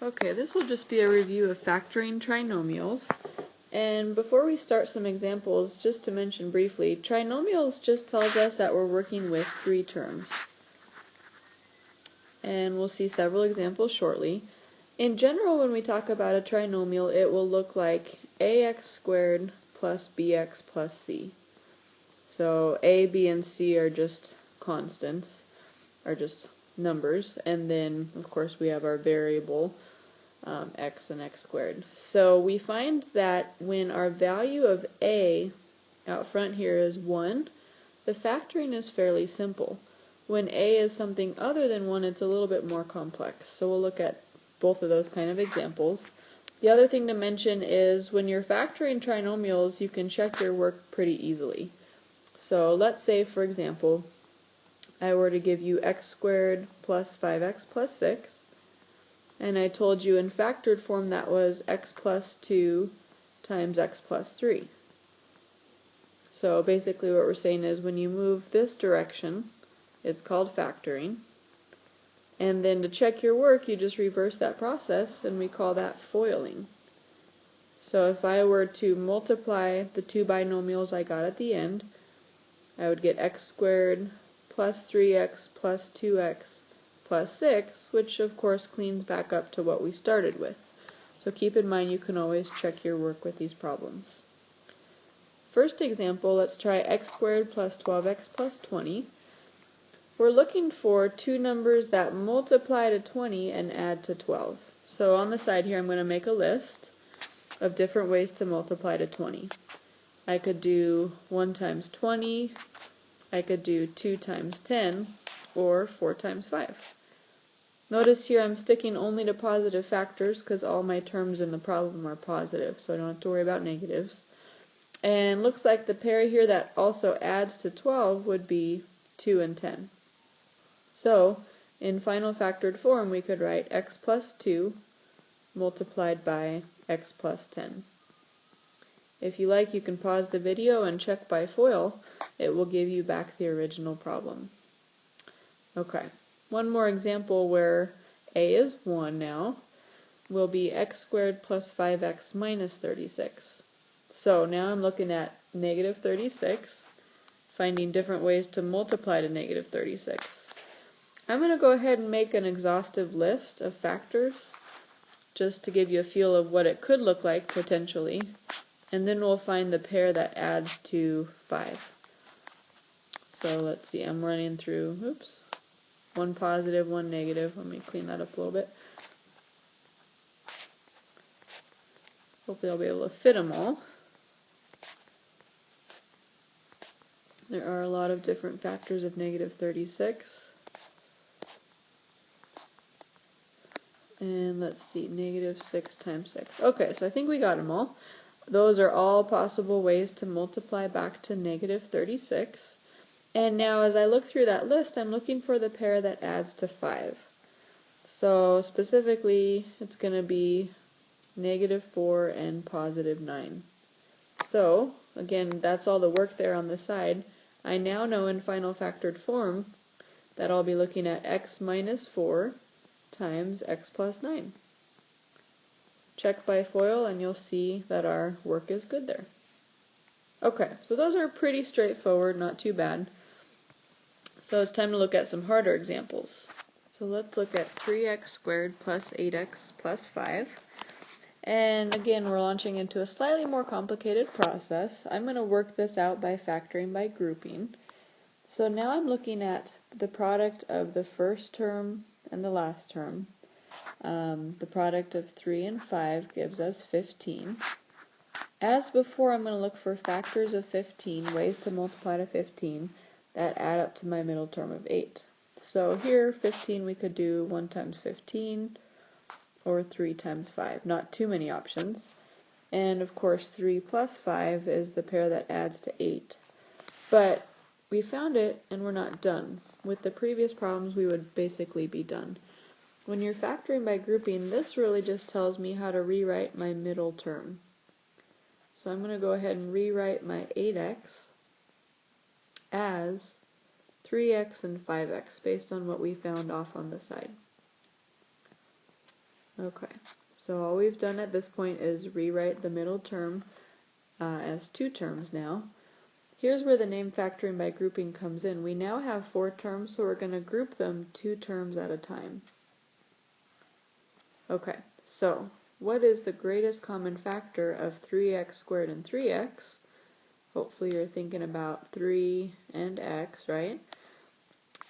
Okay, this will just be a review of factoring trinomials. And before we start some examples, just to mention briefly, trinomials just tells us that we're working with three terms. And we'll see several examples shortly. In general, when we talk about a trinomial, it will look like ax squared plus bx plus c. So a, b, and c are just constants, are just numbers, and then of course we have our variable x and x squared. So we find that when our value of a out front here is 1, the factoring is fairly simple. When a is something other than 1, it's a little bit more complex. So we'll look at both of those kind of examples. The other thing to mention is when you're factoring trinomials, you can check your work pretty easily. So let's say, for example, I were to give you x squared plus 5x plus 6, and I told you in factored form that was x plus 2 times x plus 3. So basically what we're saying is when you move this direction, it's called factoring. And then to check your work, you just reverse that process, and we call that foiling. So if I were to multiply the two binomials I got at the end, I would get x squared plus 3x plus 2x plus 6, which of course cleans back up to what we started with. So keep in mind you can always check your work with these problems. First example, let's try x squared plus 12x plus 20. We're looking for two numbers that multiply to 20 and add to 12. So on the side here I'm going to make a list of different ways to multiply to 20. I could do 1 times 20, I could do 2 times 10, or 4 times 5. Notice here I'm sticking only to positive factors because all my terms in the problem are positive, so I don't have to worry about negatives. And looks like the pair here that also adds to 12 would be 2 and 10. So in final factored form we could write x plus 2 multiplied by x plus 10. If you like, you can pause the video and check by FOIL. It will give you back the original problem. Okay, one more example where a is 1 now will be x squared plus 5x minus 36. So now I'm looking at negative 36, finding different ways to multiply to negative 36. I'm going to go ahead and make an exhaustive list of factors just to give you a feel of what it could look like potentially. And then we'll find the pair that adds to 5. So let's see, I'm running through, oops, one positive, one negative. Let me clean that up a little bit. Hopefully I'll be able to fit them all. There are a lot of different factors of negative 36. And let's see, negative 6 times 6. Okay, so I think we got them all. Those are all possible ways to multiply back to negative 36. And now as I look through that list, I'm looking for the pair that adds to 5. So specifically, it's going to be negative 4 and positive 9. So, again, that's all the work there on the side. I now know in final factored form that I'll be looking at x minus 4 times x plus 9. Check by FOIL and you'll see that our work is good there. Okay, so those are pretty straightforward, not too bad. So it's time to look at some harder examples. So let's look at 3x squared plus 8x plus 5. And again, we're launching into a slightly more complicated process. I'm going to work this out by factoring by grouping. So now I'm looking at the product of the first term and the last term. The product of 3 and 5 gives us 15. As before, I'm going to look for factors of 15, ways to multiply to 15, that add up to my middle term of 8. So here, 15, we could do 1 times 15, or 3 times 5. Not too many options. And of course, 3 plus 5 is the pair that adds to 8. But we found it, and we're not done. With the previous problems, we would basically be done. When you're factoring by grouping, this really just tells me how to rewrite my middle term. So I'm going to go ahead and rewrite my 8x as 3x and 5x based on what we found off on the side. Okay, so all we've done at this point is rewrite the middle term as two terms now. Here's where the name factoring by grouping comes in. We now have 4 terms, so we're going to group them 2 terms at a time. Okay, so what is the greatest common factor of 3x squared and 3x? Hopefully you're thinking about 3 and x, right?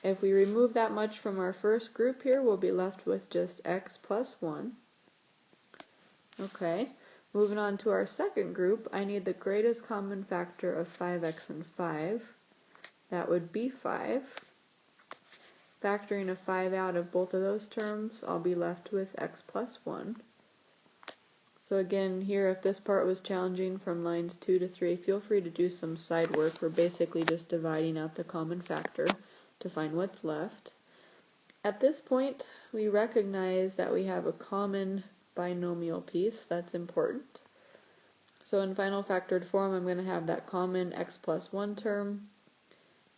If we remove that much from our first group here, we'll be left with just x plus 1. Okay, moving on to our second group, I need the greatest common factor of 5x and 5. That would be 5. Factoring a 5 out of both of those terms, I'll be left with x plus 1. So again, here, if this part was challenging from lines 2 to 3, feel free to do some side work. We're basically just dividing out the common factor to find what's left. At this point, we recognize that we have a common binomial piece. That's important. So in final factored form, I'm going to have that common x plus 1 term,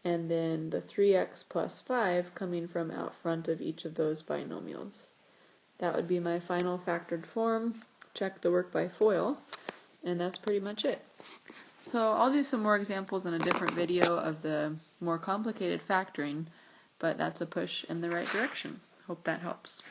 and then the 3x plus 5 coming from out front of each of those binomials. That would be my final factored form. Check the work by FOIL, and that's pretty much it. So I'll do some more examples in a different video of the more complicated factoring, but that's a push in the right direction. Hope that helps.